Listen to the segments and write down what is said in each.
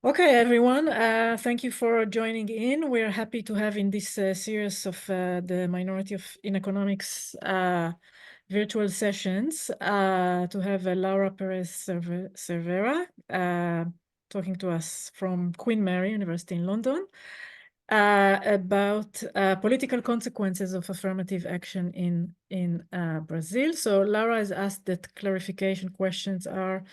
Okay, everyone, thank you for joining in. We're happy to have in this series of the Minority in Economics virtual sessions to have Laura Pérez Cervera talking to us from Queen Mary University in London about political consequences of affirmative action in Brazil. So Laura has asked that clarification questions are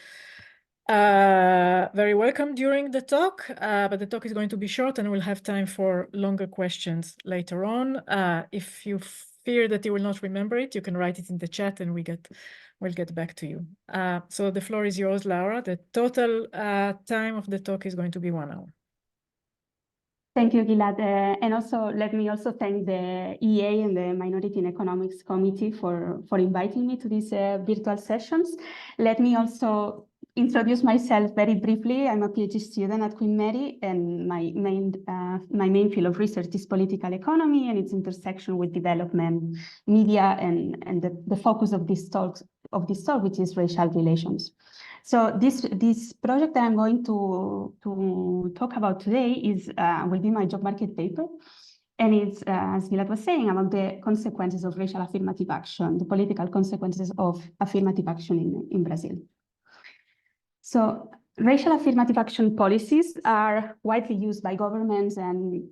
very welcome during the talk, but the talk is going to be short and we'll have time for longer questions later on. If you fear that you will not remember it, you can write it in the chat and we'll get back to you. So the floor is yours, Laura. The total time of the talk is going to be 1 hour. Thank you, Gilad. And also, let me also thank the EA and the Minority in Economics Committee for inviting me to these virtual sessions. Let me also introduce myself very briefly. I'm a PhD student at Queen Mary, and my main field of research is political economy and its intersection with development, media, and the focus of this talk, which is racial relations. So this project that I'm going to talk about today will be my job market paper. And it's, as Gilad was saying, about the consequences of racial affirmative action, the political consequences of affirmative action in Brazil. So racial affirmative action policies are widely used by governments and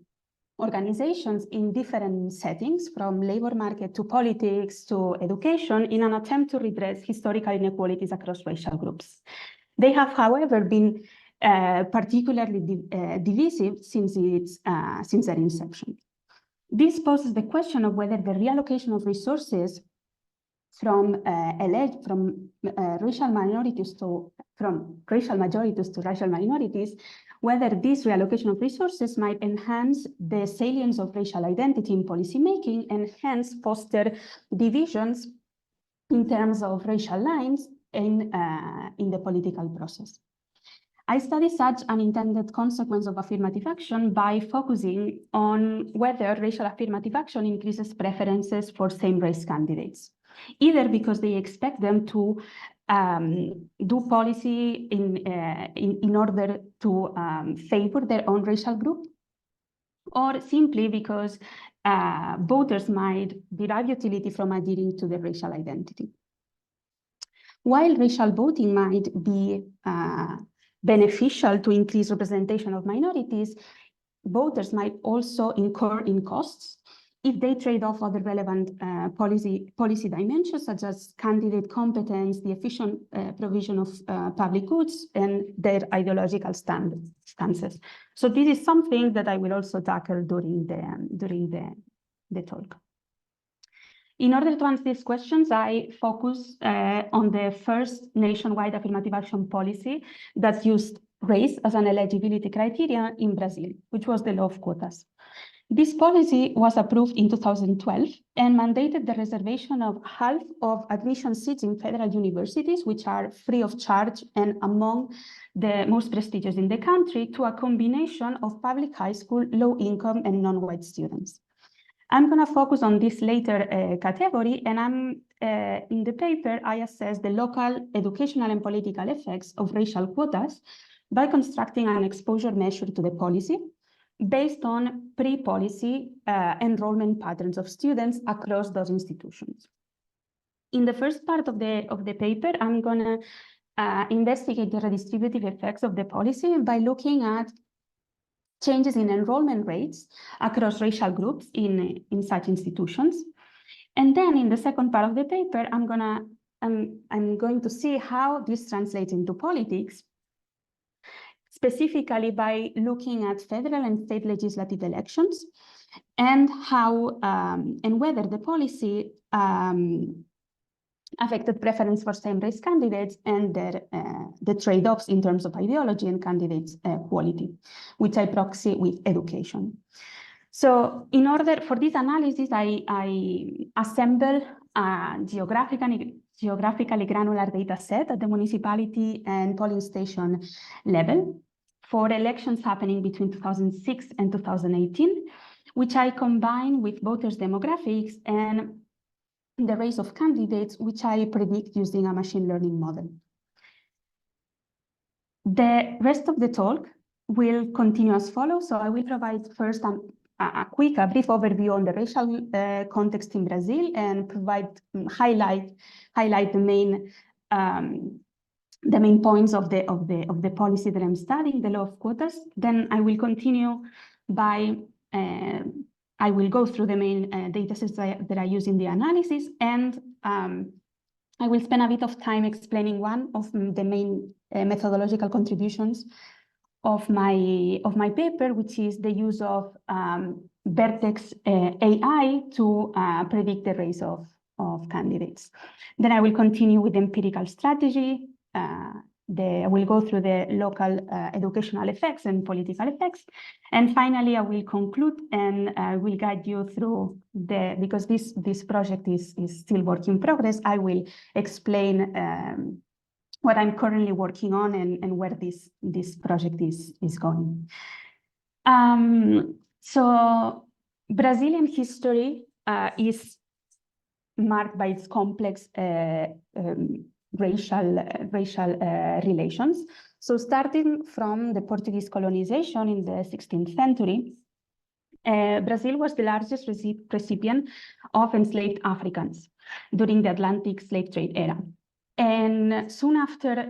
organizations in different settings, from labor market to politics to education, in an attempt to redress historical inequalities across racial groups. They have, however, been particularly divisive since their inception. This poses the question of whether the reallocation of resources from racial majorities to racial minorities, whether this reallocation of resources might enhance the salience of racial identity in policymaking and hence foster divisions in terms of racial lines in the political process. I study such unintended consequence of affirmative action by focusing on whether racial affirmative action increases preferences for same-race candidates, either because they expect them to do policy in order to favor their own racial group, or simply because voters might derive utility from adhering to their racial identity. While racial voting might be beneficial to increase representation of minorities, voters might also incur in costs if they trade off other relevant policy dimensions, such as candidate competence, the efficient provision of public goods, and their ideological stances. So this is something that I will also tackle during the talk. In order to answer these questions, I focus on the first nationwide affirmative action policy that used race as an eligibility criteria in Brazil, which was the law of quotas. This policy was approved in 2012 and mandated the reservation of half of admission seats in federal universities, which are free of charge and among the most prestigious in the country, to a combination of public high school, low income, and non-white students. I'm going to focus on this later category, and in the paper, I assess the local educational and political effects of racial quotas by constructing an exposure measure to the policy based on pre-policy enrollment patterns of students across those institutions. In the first part of the paper, I'm going to investigate the redistributive effects of the policy by looking at changes in enrollment rates across racial groups in such institutions. And then in the second part of the paper, I'm going to see how this translates into politics, specifically by looking at federal and state legislative elections and how and whether the policy affected preference for same-race candidates and the trade-offs in terms of ideology and candidates' quality, which I proxy with education. So in order for this analysis, I assemble a geographically granular data set at the municipality and polling station level for elections happening between 2006 and 2018, which I combine with voters' demographics and the race of candidates, which I predict using a machine learning model. The rest of the talk will continue as follows. So I will provide first a brief overview on the racial context in Brazil and provide highlight the main points of the policy that I'm studying, the law of quotas. Then I will continue by I will go through the main data sets that I use in the analysis, and I will spend a bit of time explaining one of the main methodological contributions of my paper, which is the use of Vertex AI to predict the race of candidates. Then I will continue with empirical strategy. I will go through the local educational effects and political effects. And finally, I will conclude and will guide you through because this project is still work in progress, I will explain what I'm currently working on and where this project is going. So Brazilian history is marked by its complex racial relations. So starting from the Portuguese colonization in the 16th century, Brazil was the largest recipient of enslaved Africans during the Atlantic slave trade era. And soon after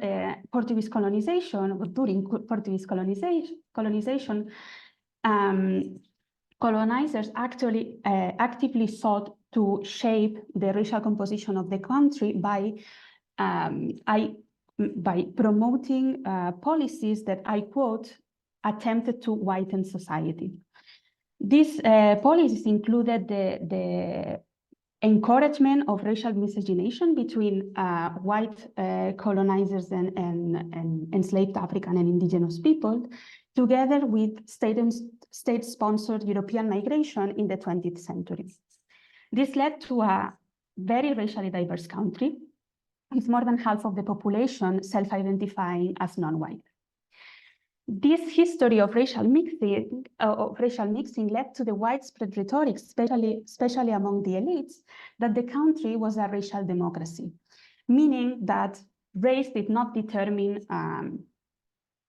Portuguese colonization, or during Portuguese colonization, colonizers actually actively sought to shape the racial composition of the country by promoting policies that, I quote, attempted to whiten society. These policies included the encouragement of racial miscegenation between white colonizers and enslaved African and indigenous people, together with state-sponsored European migration in the 20th century. This led to a very racially diverse country, with more than half of the population self-identifying as non-white. This history of racial mixing led to the widespread rhetoric, especially among the elites, that the country was a racial democracy, meaning that race did not determine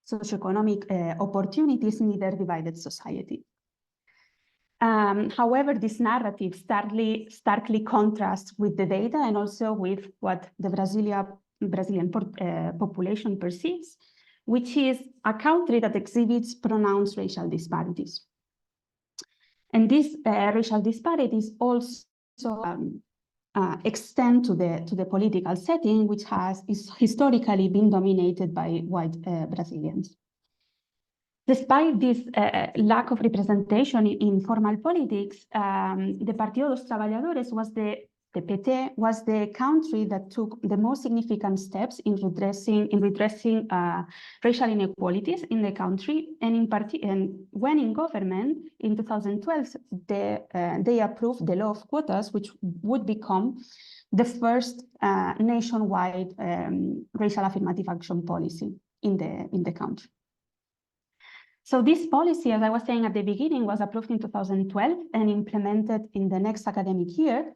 socioeconomic opportunities in either divided society. However, this narrative starkly contrasts with the data and also with what the Brazilian population perceives, which is a country that exhibits pronounced racial disparities. And these racial disparities also extend to the political setting, which is historically been dominated by white Brazilians. Despite this lack of representation in formal politics, the Partido dos Trabalhadores the PT was the country that took the most significant steps in redressing racial inequalities in the country, and when in government in 2012, they approved the law of quotas, which would become the first nationwide racial affirmative action policy in the country. So this policy, as I was saying at the beginning, was approved in 2012 and implemented in the next academic year.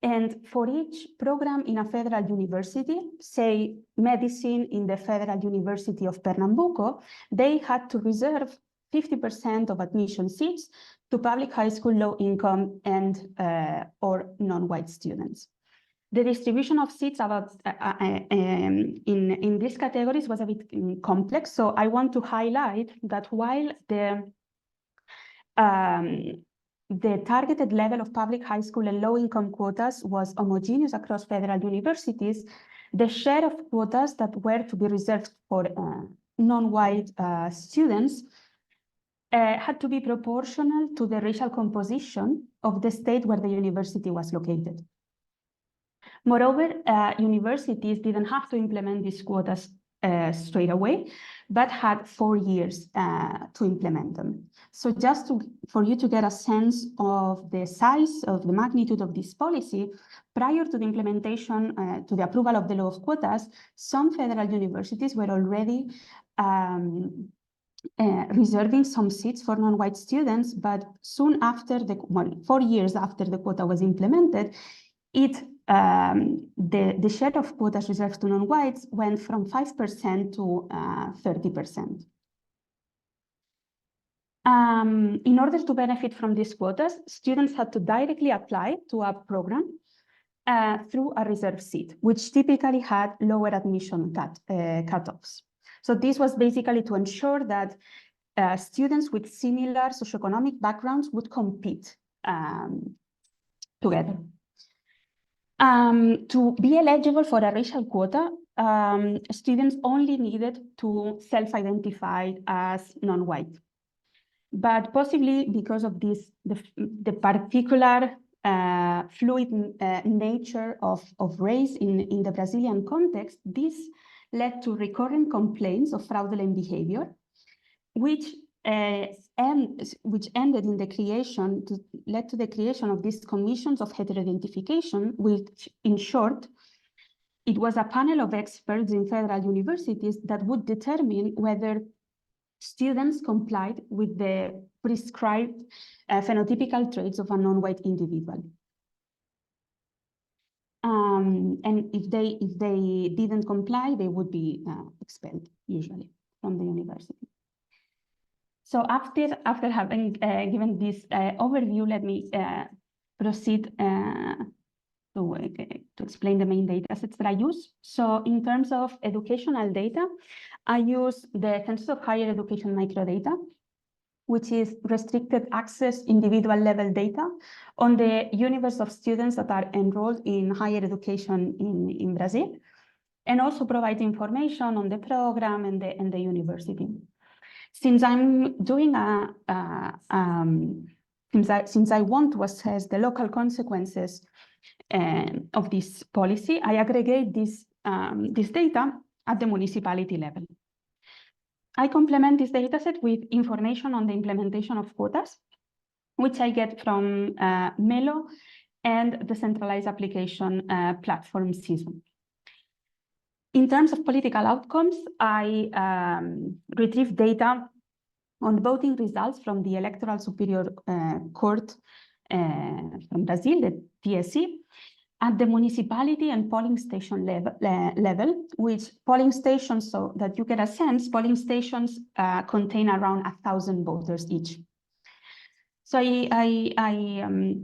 And for each program in a federal university, say medicine in the Federal University of Pernambuco, they had to reserve 50% of admission seats to public high school low income and or non-white students. The distribution of seats in these categories was a bit complex. So I want to highlight that while the targeted level of public high school and low-income quotas was homogeneous across federal universities, the share of quotas that were to be reserved for non-white students had to be proportional to the racial composition of the state where the university was located. Moreover, universities didn't have to implement these quotas straight away, but had 4 years to implement them. So just for you to get a sense of the size of the magnitude of this policy, prior to the implementation, to the approval of the law of quotas, some federal universities were already reserving some seats for non-white students, but soon after 4 years after the quota was implemented, the share of quotas reserved to non-whites went from 5% to 30%. In order to benefit from these quotas, students had to directly apply to a program through a reserve seat, which typically had lower admission cutoffs. So this was basically to ensure that students with similar socioeconomic backgrounds would compete together. To be eligible for a racial quota, students only needed to self-identify as non-white. But possibly because of this, the particular fluid nature of race in the Brazilian context, this led to recurrent complaints of fraudulent behavior, which ended in the creation, led to the creation of these commissions of heteroidentification, which in short, it was a panel of experts in federal universities that would determine whether students complied with the prescribed phenotypical traits of a non-white individual. And if they didn't comply, they would be expelled usually from the university. So after having given this overview, let me proceed to explain the main data sets that I use. So in terms of educational data, I use the Census of Higher Education microdata, which is restricted access individual level data on the universe of students that are enrolled in higher education in Brazil, and also provide information on the program and the university. Since I'm doing since I want to assess the local consequences of this policy, I aggregate this data at the municipality level. I complement this dataset with information on the implementation of quotas, which I get from Melo and the centralized application platform CISO. In terms of political outcomes, I retrieve data on voting results from the Electoral Superior Court from Brazil, the TSE, at the municipality and polling station level, which polling stations, so that you get a sense, polling stations contain around 1,000 voters each. So I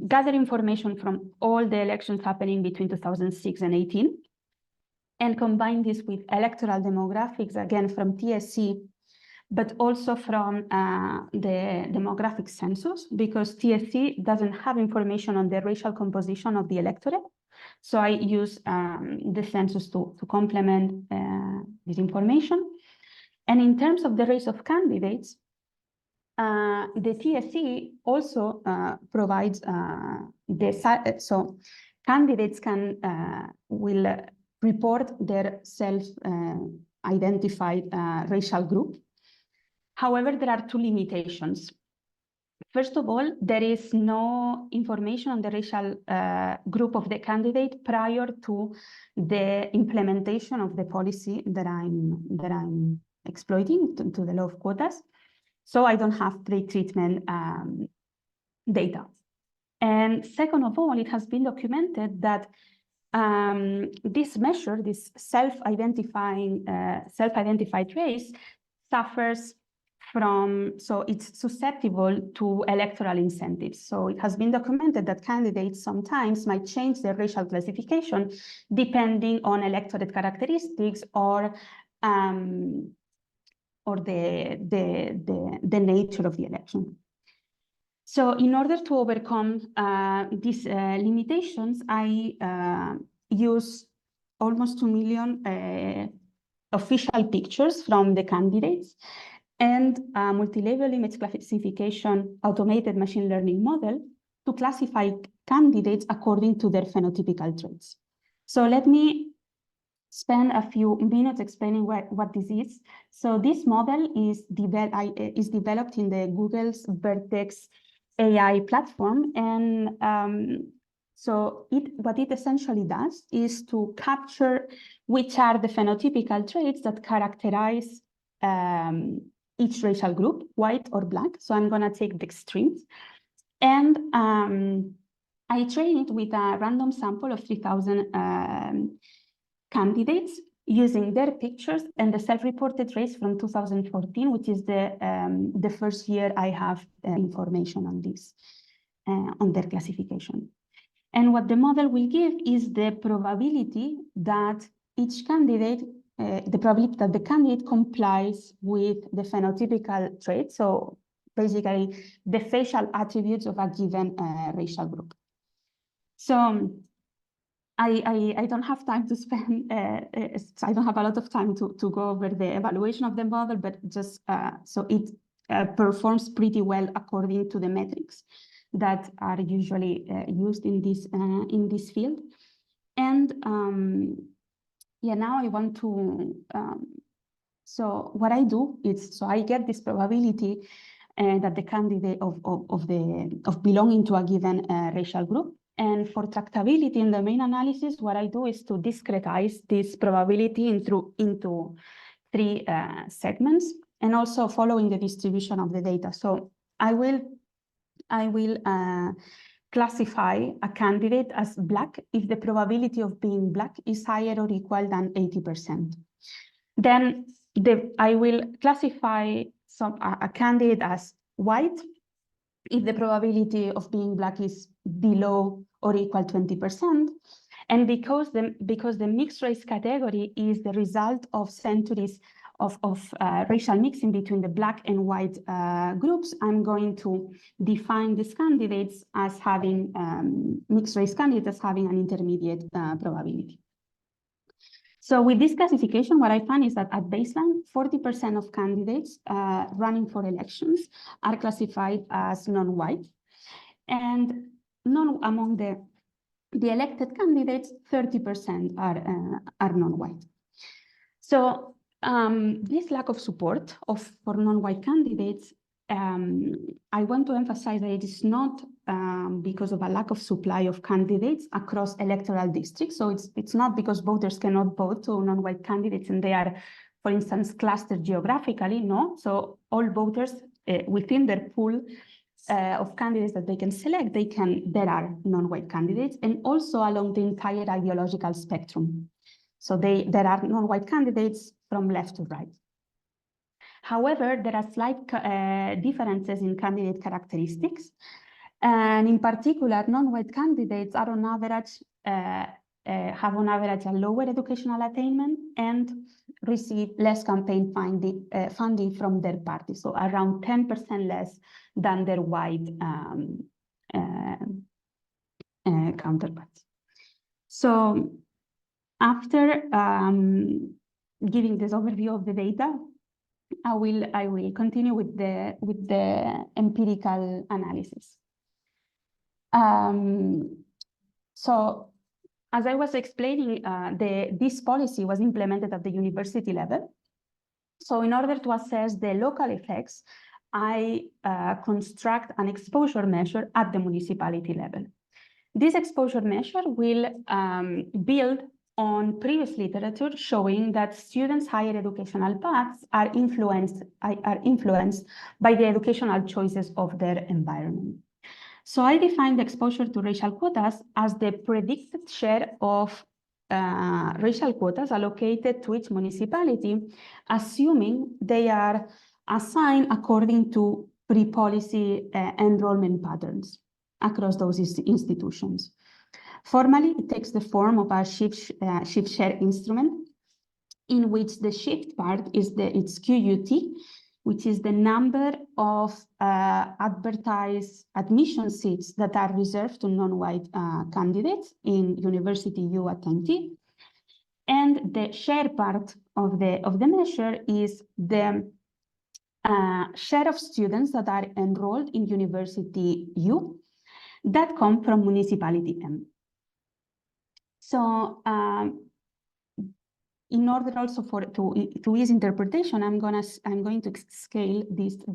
gather information from all the elections happening between 2006 and 18, and combine this with electoral demographics, again from TSE, but also from the demographic census, because TSE doesn't have information on the racial composition of the electorate. So I use the census to complement this information. And in terms of the race of candidates, the TSE also provides so candidates will report their self-identified racial group. However, there are two limitations. First of all, there is no information on the racial group of the candidate prior to the implementation of the policy that I'm exploiting to the law of quotas. So I don't have pre-treatment data. And second of all, it has been documented that this measure, this self-identified race, suffers from, so it's susceptible to electoral incentives. So it has been documented that candidates sometimes might change their racial classification depending on electorate characteristics or the nature of the election. So in order to overcome these limitations, I use almost 2 million official pictures from the candidates and a multi-level image classification automated machine learning model to classify candidates according to their phenotypical traits. So let me spend a few minutes explaining what this is. So this model is developed in the Google's Vertex AI platform. And so what it essentially does is to capture which are the phenotypical traits that characterize each racial group, white or black. So I'm gonna take the extremes. And I train it with a random sample of 3,000 candidates using their pictures and the self-reported rates from 2014, which is the first year I have information on this, on their classification. And what the model will give is the probability that each candidate, the probability that the candidate complies with the phenotypical traits, so basically the facial attributes of a given racial group. So I don't have time to spend, I don't have a lot of time to go over the evaluation of the model, but just so it performs pretty well according to the metrics that are usually used in this field. And yeah, now I want to, so what I do is, so I get this probability that the candidate of belonging to a given racial group. And for tractability in the main analysis, what I do is to discretize this probability into three segments, and also following the distribution of the data. So I will classify a candidate as Black if the probability of being Black is higher or equal than 80%. Then I will classify a candidate as White if the probability of being Black is below or equal 20%. And because the mixed race category is the result of centuries of racial mixing between the Black and white groups, I'm going to define these candidates as having, mixed race candidates as having an intermediate probability. So with this classification, what I find is that at baseline, 40% of candidates running for elections are classified as non-white. And among the elected candidates, 30% are non-white. So this lack of support for non-white candidates, I want to emphasize that it is not because of a lack of supply of candidates across electoral districts. So it's not because voters cannot vote to non-white candidates and they are, for instance, clustered geographically. No, so all voters within their pool of candidates that they can select, there are non-white candidates, and also along the entire ideological spectrum. So there are non-white candidates from left to right. However, there are slight differences in candidate characteristics. And in particular, non-white candidates are on average, have on average a lower educational attainment and receive less campaign funding from their party, so around 10% less than their white counterparts. So after giving this overview of the data, I will continue with the empirical analysis. So as I was explaining, this policy was implemented at the university level. So in order to assess the local effects, I construct an exposure measure at the municipality level. This exposure measure will build on previous literature showing that students' higher educational paths are influenced by the educational choices of their environment. So I define the exposure to racial quotas as the predicted share of racial quotas allocated to each municipality, assuming they are assigned according to pre-policy enrollment patterns across those institutions. Formally, it takes the form of a shift share instrument, in which the shift part is its QUT, which is the number of advertised admission seats that are reserved to non-white candidates in University U at MT. And the share part of the measure is the share of students that are enrolled in University U that come from Municipality M. So in order also to ease interpretation, I'm going to scale this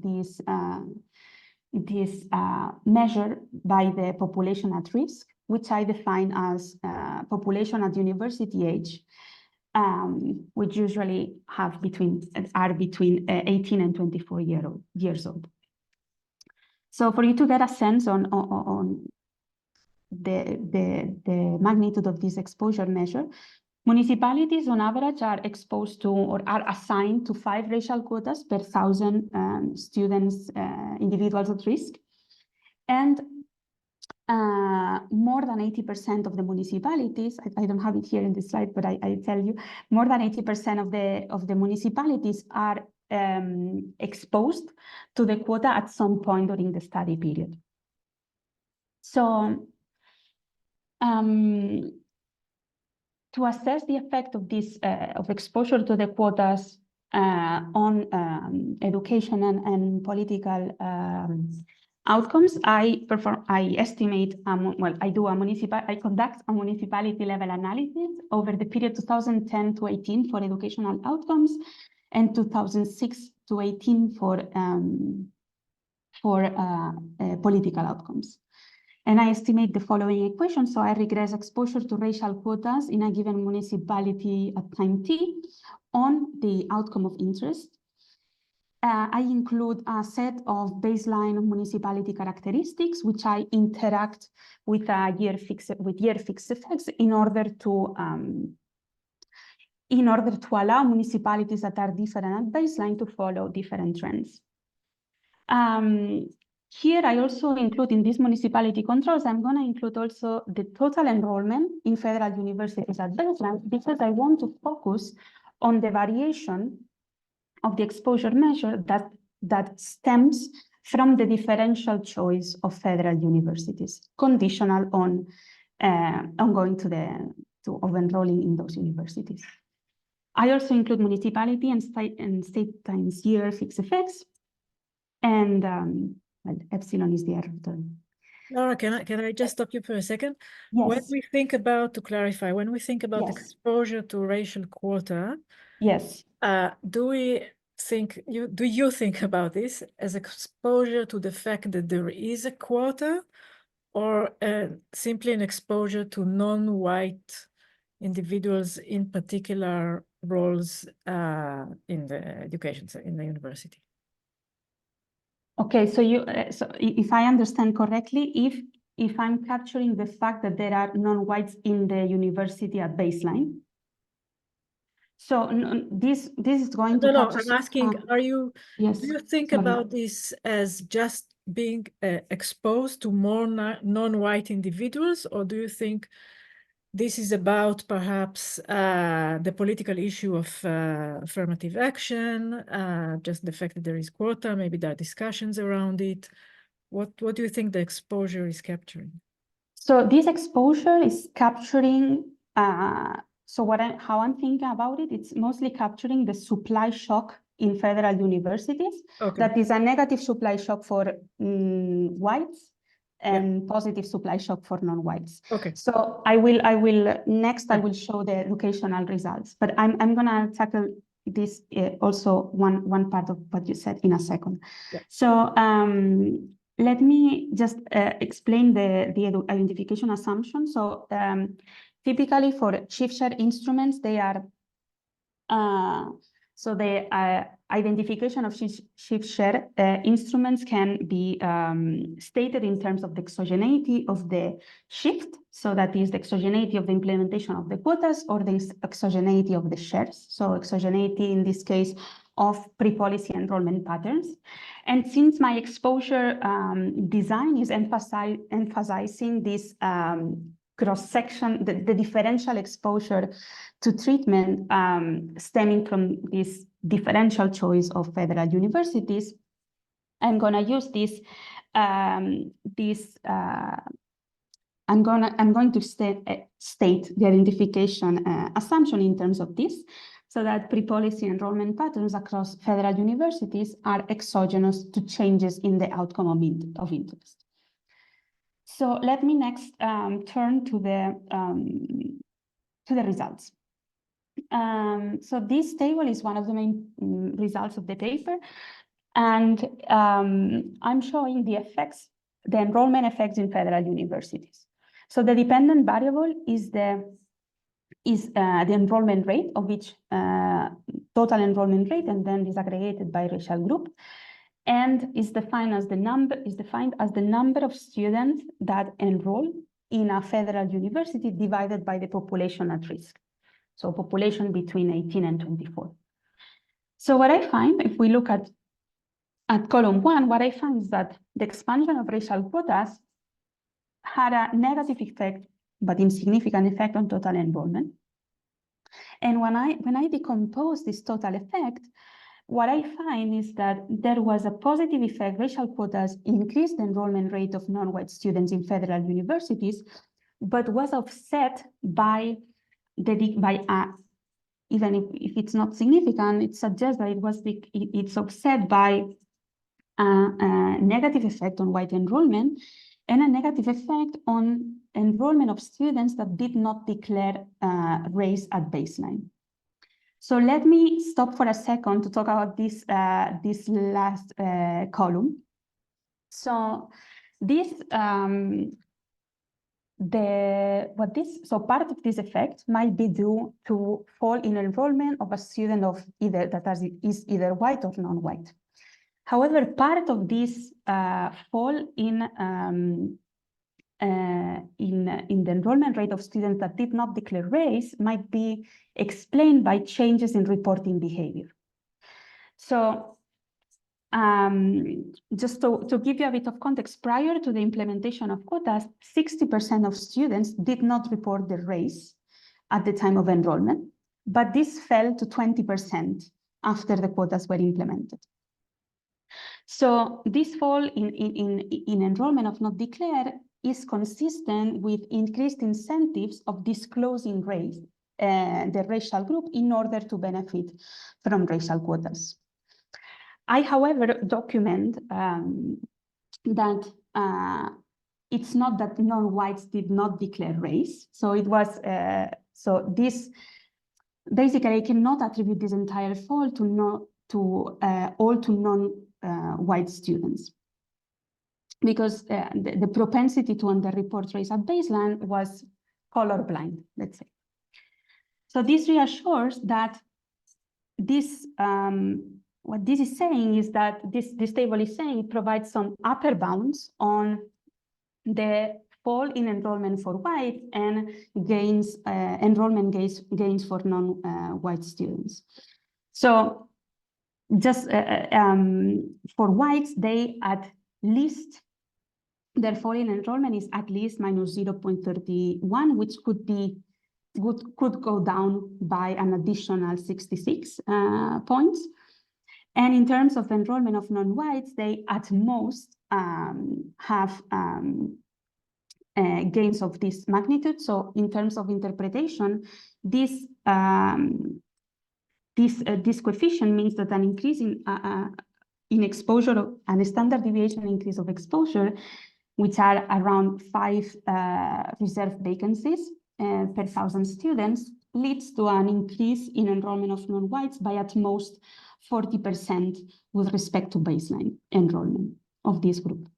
measure by the population at risk, which I define as population at university age, which usually are between 18 and 24 years old. So for you to get a sense on the magnitude of this exposure measure, Municipalities on average are exposed to or are assigned to 5 racial quotas per 1,000 students, individuals at risk. And more than 80% of the municipalities, I don't have it here in this slide, but I tell you, more than 80% of the municipalities are exposed to the quota at some point during the study period. So to assess the effect of this of exposure to the quotas on education and political outcomes, I conduct a municipality level analysis over the period 2010 to 18 for educational outcomes and 2006 to 18 for political outcomes. And I estimate the following equation. So I regress exposure to racial quotas in a given municipality at time t on the outcome of interest. I include a set of baseline municipality characteristics, which I interact with year fixed effects in order to allow municipalities that are different at baseline to follow different trends. Here, I also include in these municipality controls, I'm going to include also the total enrollment in federal universities at baseline, because I want to focus on the variation of the exposure measure that stems from the differential choice of federal universities, conditional on going of enrolling in those universities. I also include municipality and state times year fixed effects. And well, epsilon is the error term. Laura, can I just stop you for a second? Yes. When we think about, to clarify, when we think about Yes. exposure to racial quota, Yes. do you think about this as exposure to the fact that there is a quota, or simply an exposure to non-white individuals in particular roles in the education, in the university? Okay, so if I understand correctly, if I'm capturing the fact that there are non-whites in the university at baseline, so this is going to capture. I'm asking, yes, do you think about this as just being exposed to more non-white individuals, or do you think this is about perhaps the political issue of affirmative action, just the fact that there is quota, maybe there are discussions around it? What do you think the exposure is capturing? So this exposure is capturing, how I'm thinking about it, it's mostly capturing the supply shock in federal universities. Okay. That is a negative supply shock for whites and positive supply shock for non-whites. Okay. So I will show the educational results, but I'm gonna tackle this also one part of what you said in a second. Yeah. So let me just explain the identification assumption. So typically for shift share instruments, they are so the identification of shift share instruments can be stated in terms of the exogeneity of the shift. So that is the exogeneity of the implementation of the quotas, or the exogeneity of the shares. So exogeneity in this case of pre-policy enrollment patterns. And since my exposure design is emphasizing this cross-section, the differential exposure to treatment stemming from this differential choice of federal universities, I'm going to use this. I'm going to state the identification assumption in terms of this, so that pre-policy enrollment patterns across federal universities are exogenous to changes in the outcome of interest. So let me next turn to the results. So this table is one of the main results of the paper, and I'm showing the enrollment effects in federal universities. So the dependent variable is the enrollment rate, of which total enrollment rate, and then disaggregated by racial group, and is defined as the number of students that enroll in a federal university divided by the population at risk. so population between 18 and 24. So what I find, if we look at column 1, what I find is that the expansion of racial quotas had a negative effect, but insignificant effect on total enrollment. And when I decompose this total effect, what I find is that there was a positive effect. Racial quotas increased the enrollment rate of non-white students in federal universities, but was offset by even if it's not significant, it suggests that it's offset by a negative effect on white enrollment and a negative effect on enrollment of students that did not declare race at baseline. So let me stop for a second to talk about this last column. So this part of this effect might be due to fall in enrollment of a student of is either white or non-white. However, part of this fall in the enrollment rate of students that did not declare race might be explained by changes in reporting behavior. So just to give you a bit of context, prior to the implementation of quotas, 60% of students did not report their race at the time of enrollment, but this fell to 20% after the quotas were implemented. So this fall in enrollment of not declared is consistent with increased incentives of disclosing race, the racial group, in order to benefit from racial quotas. I, however, document that it's not that non-whites did not declare race. So it was, so this, basically I cannot attribute this entire fall to non-white students, because the propensity to underreport race at baseline was colorblind, let's say. So this reassures that this, what this is saying is that this table is saying it provides some upper bounds on the fall in enrollment for white and gains, enrollment gains for non-white students. So just for whites, they at least, their fall in enrollment is at least minus 0.31, which could go down by an additional 66 points. And in terms of enrollment of non-whites, they at most have gains of this magnitude. So in terms of interpretation, this coefficient means that an increase in exposure and a standard deviation increase of exposure, which are around 5 reserved vacancies per 1,000 students, leads to an increase in enrollment of non-whites by at most 40% with respect to baseline enrollment of this group.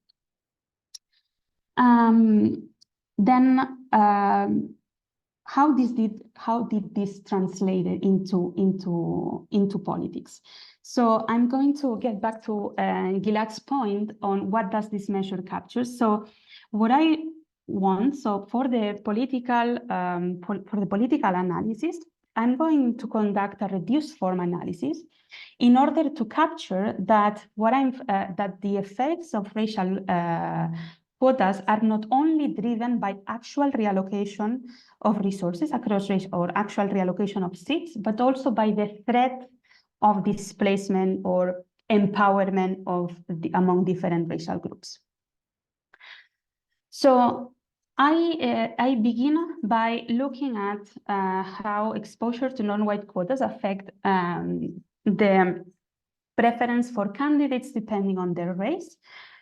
How did this translate into politics? So I'm going to get back to Gilad's point on what does this measure capture. So what I want, so for the political analysis, I'm going to conduct a reduced form analysis in order to capture that that the effects of racial quotas are not only driven by actual reallocation of resources across race or actual reallocation of seats, but also by the threat of displacement or empowerment among different racial groups. So I begin by looking at how exposure to non-white quotas affect the preference for candidates depending on their race.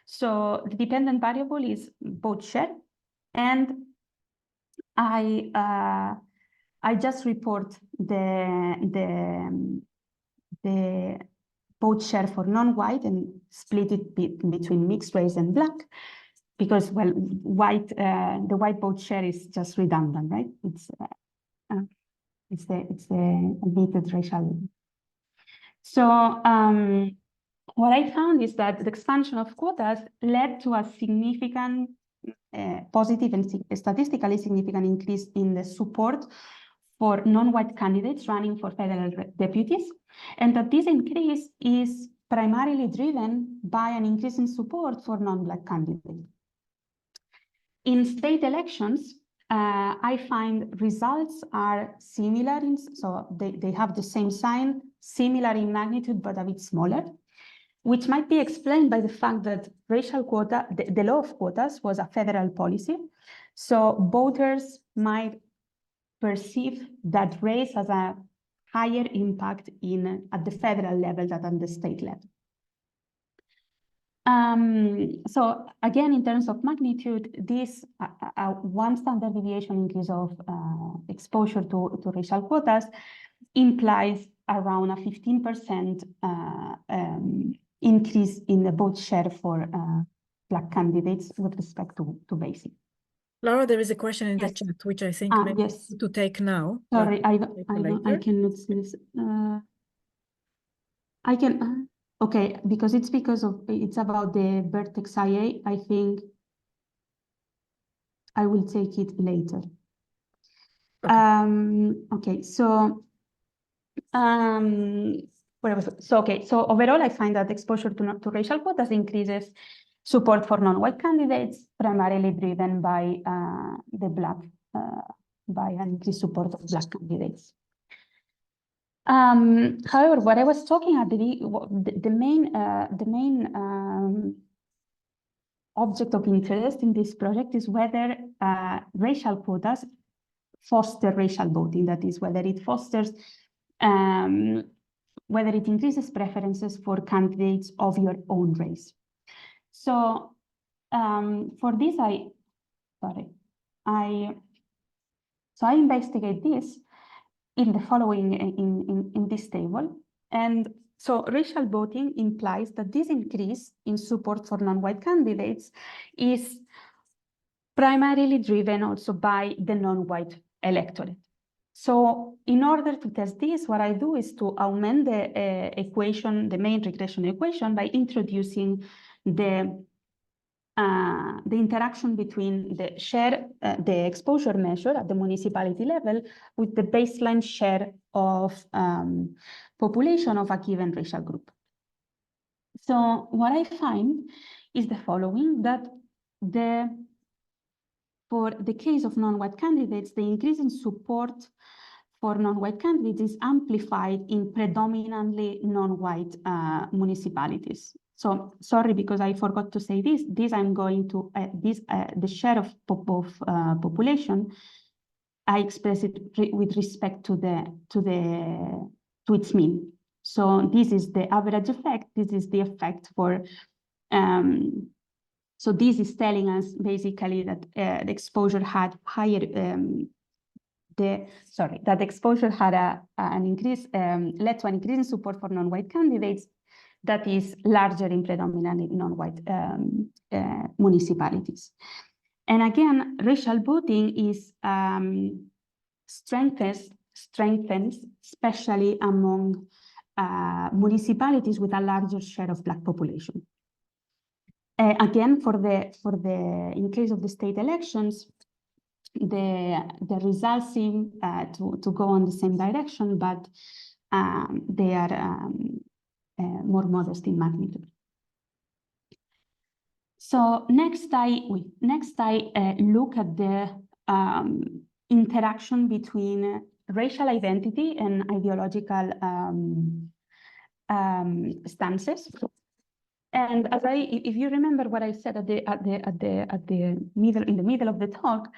So the dependent variable is vote share, and I just report the vote share for non-white and split it between mixed race and Black, because, well, the white vote share is just redundant, right? It's the admitted racial. So what I found is that the expansion of quotas led to a significant positive and statistically significant increase in the support for non-white candidates running for federal deputies, and that this increase is primarily driven by an increase in support for non-Black candidates. In state elections, I find results are similar, so they have the same sign, similar in magnitude, but a bit smaller, which might be explained by the fact that racial quota, the law of quotas was a federal policy. So voters might perceive that race has a higher impact at the federal level than at the state level. So again, in terms of magnitude, this one standard deviation increase of exposure to racial quotas implies around a 15% increase in the vote share for Black candidates with respect to basic. Laura, there is a question in the Yes. chat, which I think maybe Yes. to take now. Sorry, I later. cannot see this. I can, okay, because it's about the Vertex IA. I think I will take it later. Okay. Okay, so so overall, I find that exposure to racial quotas increases support for non-white candidates, primarily driven by by an increased support of Black candidates. However, what I was talking about, the main object of interest in this project is whether racial quotas foster racial voting. That is, whether it fosters, whether it increases preferences for candidates of your own race. So for this, I investigate this in the following, in this table. And so racial voting implies that this increase in support for non-white candidates is primarily driven also by the non-white electorate. So in order to test this, what I do is to augment the equation, the main regression equation, by introducing the interaction between the share, the exposure measure at the municipality level with the baseline share of population of a given racial group. So what I find is the following, that for the case of non-white candidates, the increase in support for non-white candidates is amplified in predominantly non-white municipalities. So sorry, because I forgot to say this. This I'm going to the share of population. I express it with respect to its mean. So this is the average effect. This is the effect for. So this is telling us basically that the exposure had higher. That exposure had an increase, led to an increase in support for non-white candidates that is larger in predominantly non-white municipalities. And again, racial voting is strengthens, especially among municipalities with a larger share of Black population. Again, in case of the state elections, the results seem to go in the same direction, but they are more modest in magnitude. So next I look at the interaction between racial identity and ideological stances. And if you remember what I said in the middle of the talk,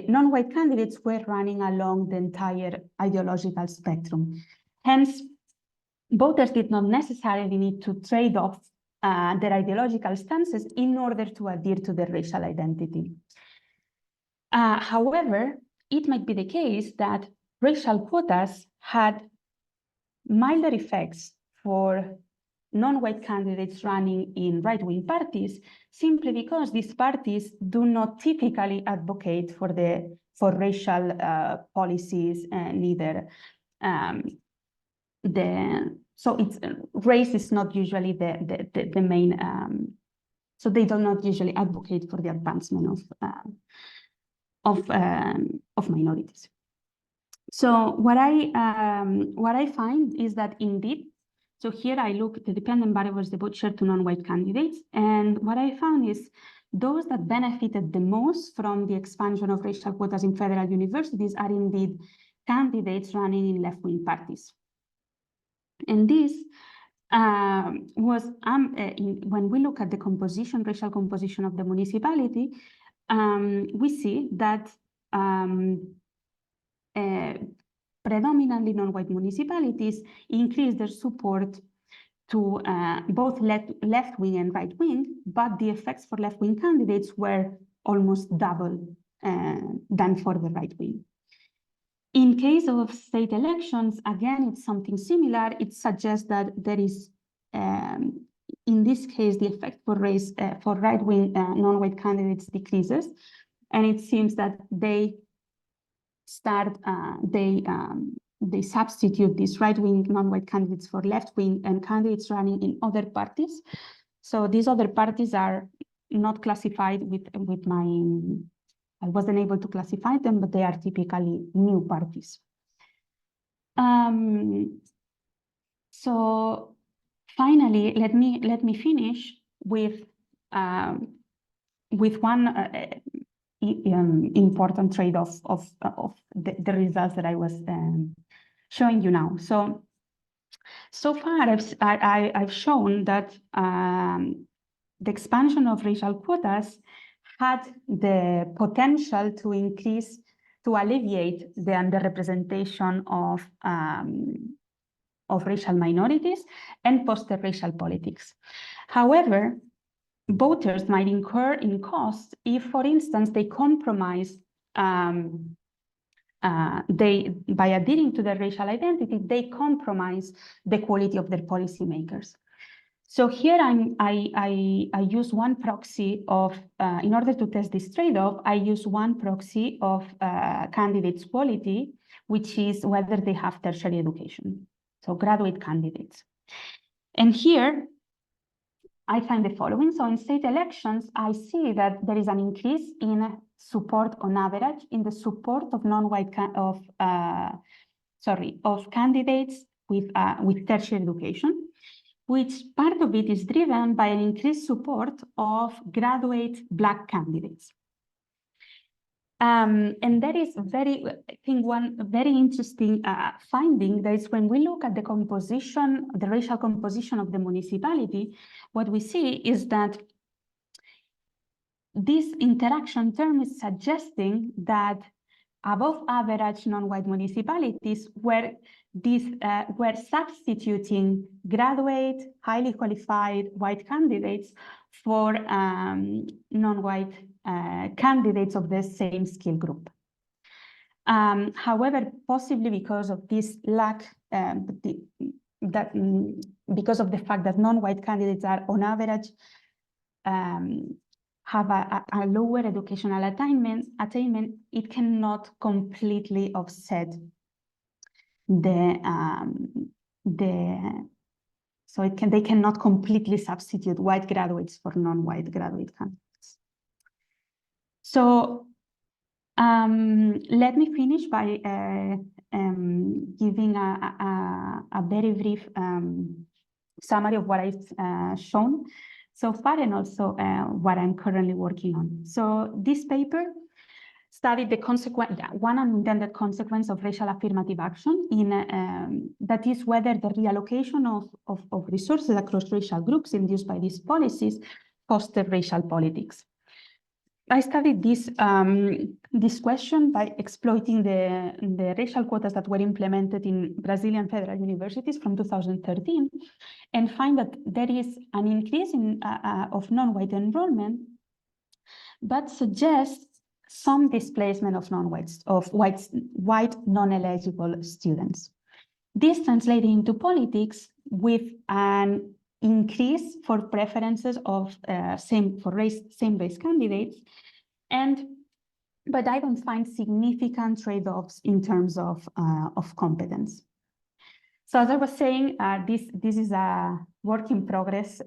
non-white candidates were running along the entire ideological spectrum. Hence, voters did not necessarily need to trade off their ideological stances in order to adhere to their racial identity. However, it might be the case that racial quotas had milder effects for non-white candidates running in right-wing parties, simply because these parties do not typically advocate for racial policies, neither so race is not usually the main. So they do not usually advocate for the advancement minorities. So what I find is that indeed, so here I look at the dependent variables that both share to non-white candidates, and what I found is those that benefited the most from the expansion of racial quotas in federal universities are indeed candidates running in left-wing parties. And this was, when we look at the composition, racial composition of the municipality, we see that predominantly non-white municipalities increase their support to both left-wing and right-wing, but the effects for left-wing candidates were almost double than for the right-wing. In case of state elections, again, it's something similar. It suggests that there is, in this case, the effect for race for right-wing non-white candidates decreases, and it seems that they start they substitute these right-wing non-white candidates for left-wing and candidates running in other parties. So these other parties are not classified with my. I wasn't able to classify them, but they are typically new parties. So finally, let me finish with one important trade-off of the results that I was showing you now. So far, I've shown that the expansion of racial quotas had the potential to alleviate the underrepresentation of racial minorities and foster racial politics. However, voters might incur in costs if, for instance, they compromise by adhering to their racial identity, they compromise the quality of their policymakers. So here I use one proxy of, in order to test this trade-off, I use one proxy of candidates' quality, which is whether they have tertiary education, so graduate candidates. And here I find the following. So in state elections, I see that there is an increase in support on average in the support of non-white of candidates with tertiary education, which part of it is driven by an increased support of graduate Black candidates. And that is I think one very interesting finding, that is when we look at the composition, the racial composition of the municipality, what we see is that this interaction term is suggesting that above average non-white municipalities were substituting graduate, highly qualified white candidates for non-white candidates of the same skill group. However, possibly because of this lack, because of the fact that non-white candidates are on average have a lower educational attainment, it cannot completely offset they cannot completely substitute white graduates for non-white graduate candidates. So let me finish by giving a very brief summary of what I've shown so far, and also what I'm currently working on. So this paper studied the one unintended consequence of racial affirmative action that is whether the reallocation of resources across racial groups induced by these policies foster racial politics. I studied this question by exploiting the racial quotas that were implemented in Brazilian federal universities from 2013, and find that there is an increase of non-white enrollment, but suggests some displacement of white non-eligible students. This translated into politics with an increase for preferences of same-race candidates, but I don't find significant trade-offs in terms of competence. So as I was saying, this is a work in progress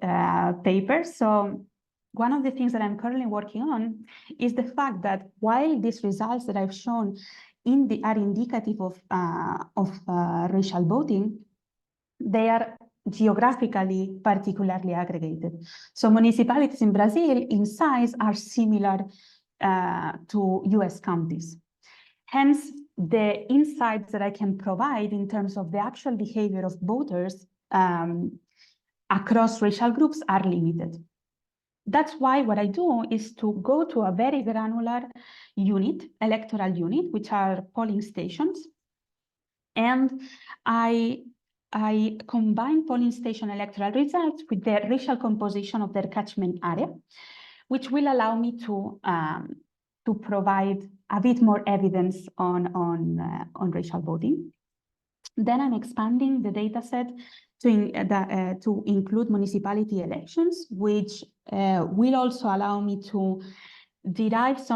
paper. So one of the things that I'm currently working on is the fact that while these results that I've shown are indicative of racial voting, they are geographically particularly aggregated. So municipalities in Brazil in size are similar to US counties. Hence, the insights that I can provide in terms of the actual behavior of voters across racial groups are limited. That's why what I do is to go to a very granular unit, electoral unit, which are polling stations. And I combine polling station electoral results with the racial composition of their catchment area, which will allow me to provide a bit more evidence on racial voting. Then I'm expanding the data set to include municipality elections, which will also allow me to derive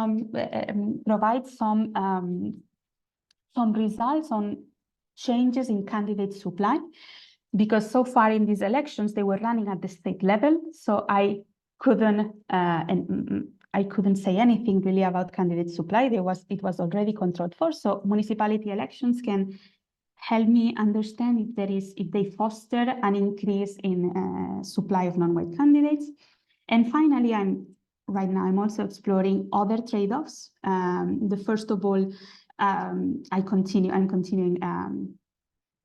provide some results on changes in candidate supply, because so far in these elections, they were running at the state level. So I couldn't say anything really about candidate supply. It was already controlled for. So municipality elections can help me understand if they foster an increase in supply of non-white candidates. And finally, right now I'm also exploring other trade-offs. The first of all, I'm continuing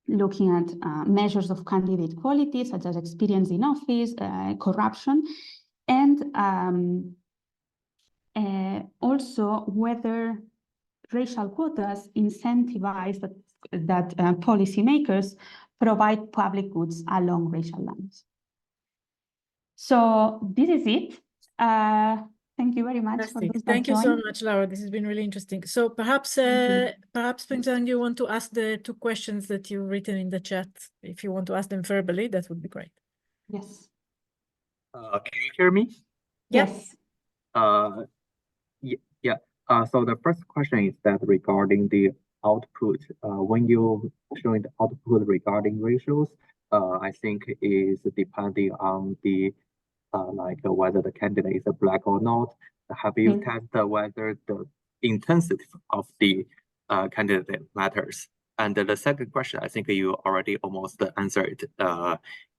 looking at measures of candidate quality, such as experience in office, corruption, and also whether racial quotas incentivize that policymakers provide public goods along racial lines. So this is it. Thank you very much for those that Thank you so joined. much, Laura. This has been really interesting. So perhaps Peng, you want to ask the two questions that you've written in the chat. If you want to ask them verbally, that would be great. Yes. Can you hear me? Yes. Yeah. So the first question is that regarding the output, when you showing the output regarding ratios, I think is depending on the like whether the candidate is a black or not. Have you tested whether the intensity of the candidate matters? And the second question, I think you already almost answered.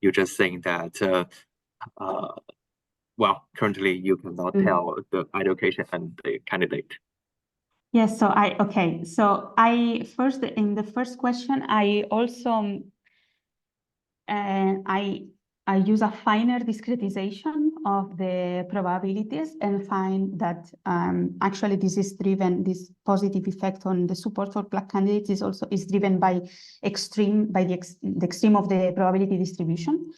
You're just saying that well, currently you cannot tell the education and the candidate. Yes, so in the first question, I also I use a finer discretization of the probabilities and find that actually this positive effect on the support for black candidates is driven by the extreme of the probability distribution.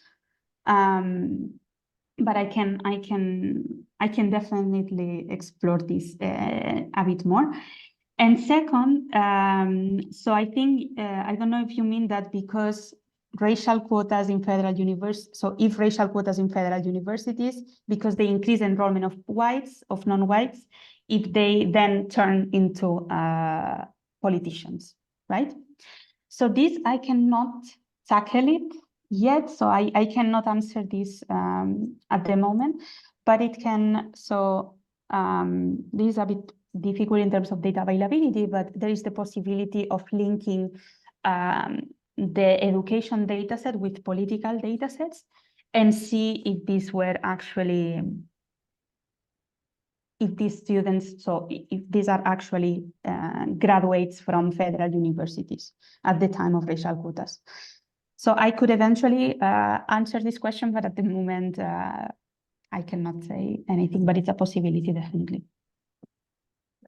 But I can definitely explore this a bit more. And second, so I think I don't know if you mean that because racial quotas in federal universities, so if racial quotas in federal universities, because they increase enrollment of non-whites, if they then turn into politicians, right? So this I cannot tackle it yet, so I cannot answer this at the moment, but it can. So this is a bit difficult in terms of data availability, but there is the possibility of linking the education data set with political data sets and see if these were actually, if these students, so if these are actually graduates from federal universities at the time of racial quotas. So I could eventually answer this question, but at the moment, I cannot say anything, but it's a possibility, definitely.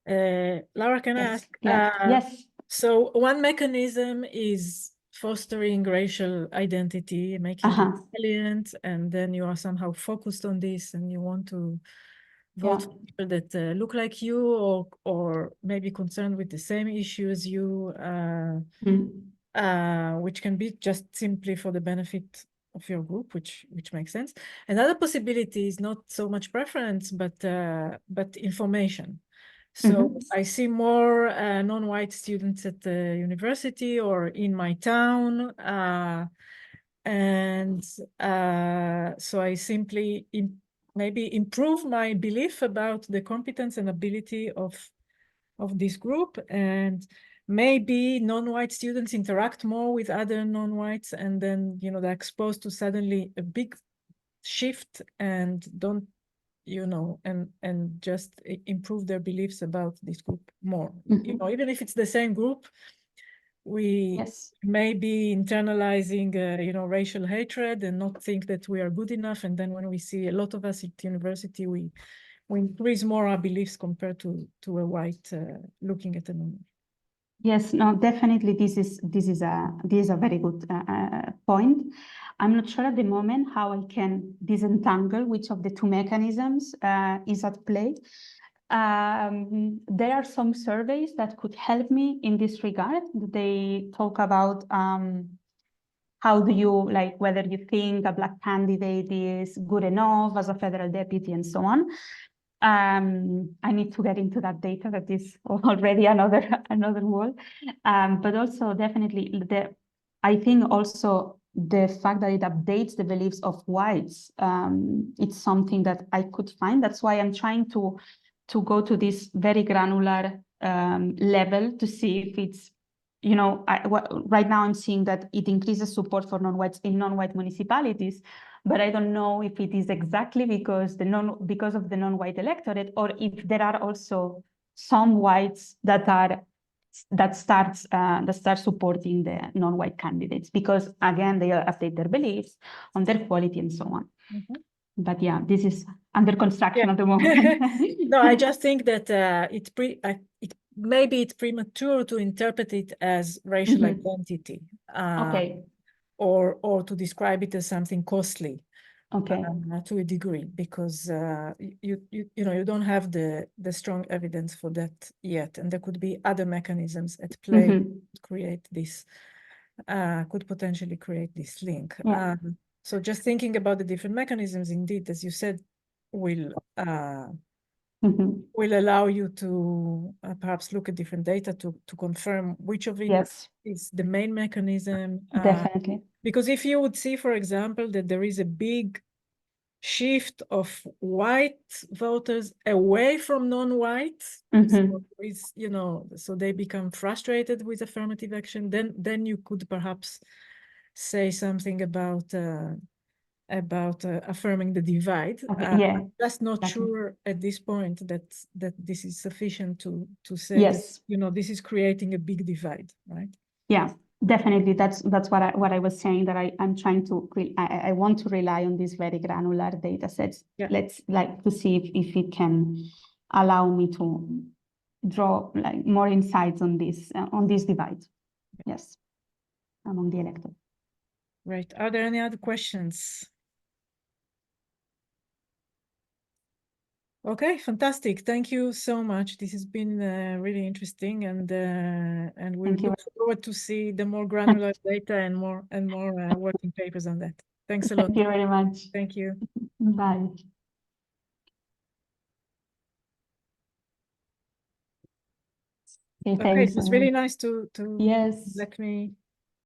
Laura, can I ask? Yes. So one mechanism is fostering racial identity, making it salient, and then you are somehow focused on this and you want to vote for people that look like you or maybe concerned with the same issue as you, which can be just simply for the benefit of your group, which makes sense. Another possibility is not so much preference, but information. So I see more non-white students at the university or in my town, and so I simply maybe improve my belief about the competence and ability of this group, and maybe non-white students interact more with other non-whites, and then, you know, they're exposed to suddenly a big shift and don't, you know, and just improve their beliefs about this group more. You know, even if it's the same group, we may be internalizing, you know, racial hatred and not think that we are good enough. And then when we see a lot of us at university, we increase more our beliefs compared to a white looking at a non. Yes, no, definitely. This is a very good point. I'm not sure at the moment how I can disentangle which of the two mechanisms is at play. There are some surveys that could help me in this regard. They talk about how do you, like, whether you think a Black candidate is good enough as a federal deputy and so on. I need to get into that data. That is already another world. But also definitely I think also the fact that it updates the beliefs of whites, it's something that I could find. That's why I'm trying to go to this very granular level to see if it's, you know, right now I'm seeing that it increases support for non-whites in non-white municipalities, but I don't know if it is exactly because of the non-white electorate, or if there are also some whites that start supporting the non-white candidates, because again they update their beliefs on their quality and so on. But yeah, this is under construction at the moment. No, I just think that maybe it's premature to interpret it as racial identity, Okay. or to describe it as something costly. Okay. To a degree, because you know, you don't have the strong evidence for that yet, and there could be other mechanisms at play to create this, could potentially create this link. Yeah. So just thinking about the different mechanisms, indeed, as you said, will allow you to perhaps look at different data to confirm which of it is the main mechanism. Definitely. Because if you would see, for example, that there is a big shift of white voters away from non-white, so you know, so they become frustrated with affirmative action, then you could perhaps say something about affirming the divide. I'm just not sure at this point that this is sufficient to say that, you know, this is creating a big divide, right? Yeah, definitely. That's what I was saying, that I'm trying to I want to rely on these very granular data sets. Let's like to see if it can allow me to draw like more insights on this divide. Yes, among the electorate. Right. Are there any other questions? Okay, fantastic. Thank you so much. This has been really interesting, and we look forward to see the more granular data and more working papers on that. Thanks a lot. Thank you very much. Thank you. Bye. Okay, it was really nice to let me